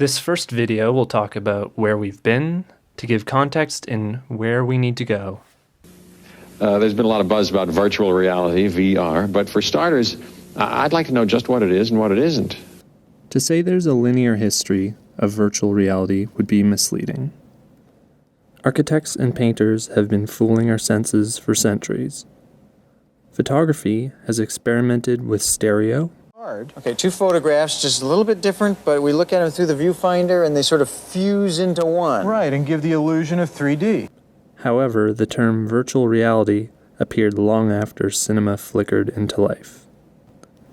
This first video will talk about where we've been to give context in where we need to go. There's been a lot of buzz about virtual reality, VR, but for starters, I'd like to know just what it is and what it isn't. To say there's a linear history of virtual reality would be misleading. Architects and painters have been fooling our senses for centuries. Photography has experimented with stereo. Okay, two photographs, just a little bit different, but we look at them through the viewfinder and they sort of fuse into one. Right, and give the illusion of 3D. However, the term virtual reality appeared long after cinema flickered into life.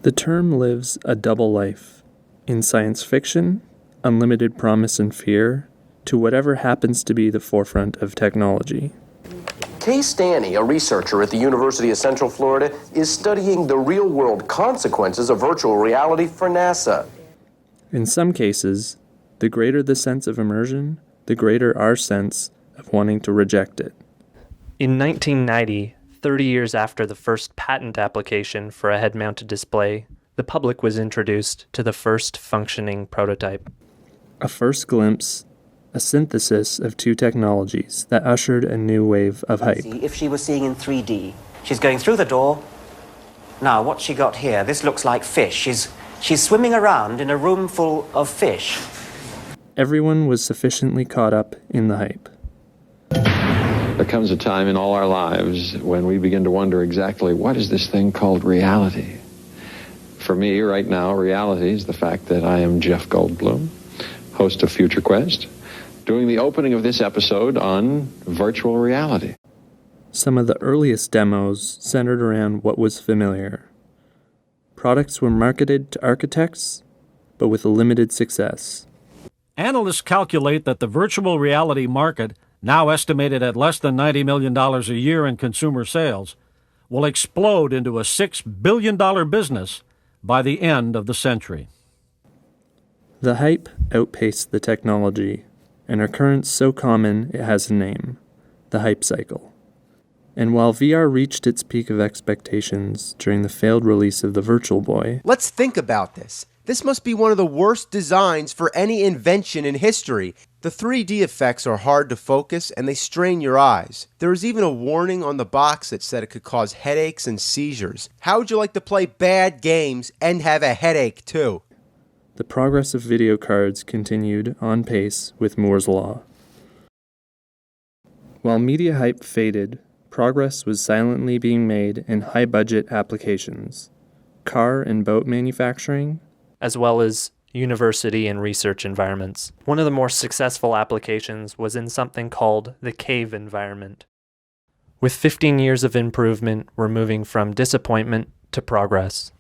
The term lives a double life. In science fiction, unlimited promise and fear, to whatever happens to be the forefront of technology. Kay Stanny, a researcher at the University of Central Florida, is studying the real-world consequences of virtual reality for NASA. In some cases, the greater the sense of immersion, the greater our sense of wanting to reject it. In 1990, 30 years after the first patent application for a head-mounted display, the public was introduced to the first functioning prototype. A first glimpse, a synthesis of two technologies that ushered a new wave of hype. See if she was seeing in 3D. She's going through the door. Now, what's she got here? This looks like fish. She's swimming around in a room full of fish. Everyone was sufficiently caught up in the hype. There comes a time in all our lives when we begin to wonder exactly what is this thing called reality. For me, right now, reality is the fact that I am Jeff Goldblum, host of Futurequest, doing the opening of this episode on virtual reality. Some of the earliest demos centered around what was familiar. Products were marketed to architects, but with a limited success. Analysts calculate that the virtual reality market, now estimated at less than $90 million a year in consumer sales, will explode into a $6 billion business by the end of the century. The hype outpaced the technology, an occurrence so common it has a name, the hype cycle. And while VR reached its peak of expectations during the failed release of the Virtual Boy... Let's think about this. This must be one of the worst designs for any invention in history. The 3D effects are hard to focus and they strain your eyes. There was even a warning on the box that said it could cause headaches and seizures. How would you like to play bad games and have a headache too? The progress of video cards continued on pace with Moore's Law. While media hype faded, progress was silently being made in high-budget applications, car and boat manufacturing, as well as university and research environments. One of the more successful applications was in something called the cave environment. With 15 years of improvement, we're moving from disappointment to progress.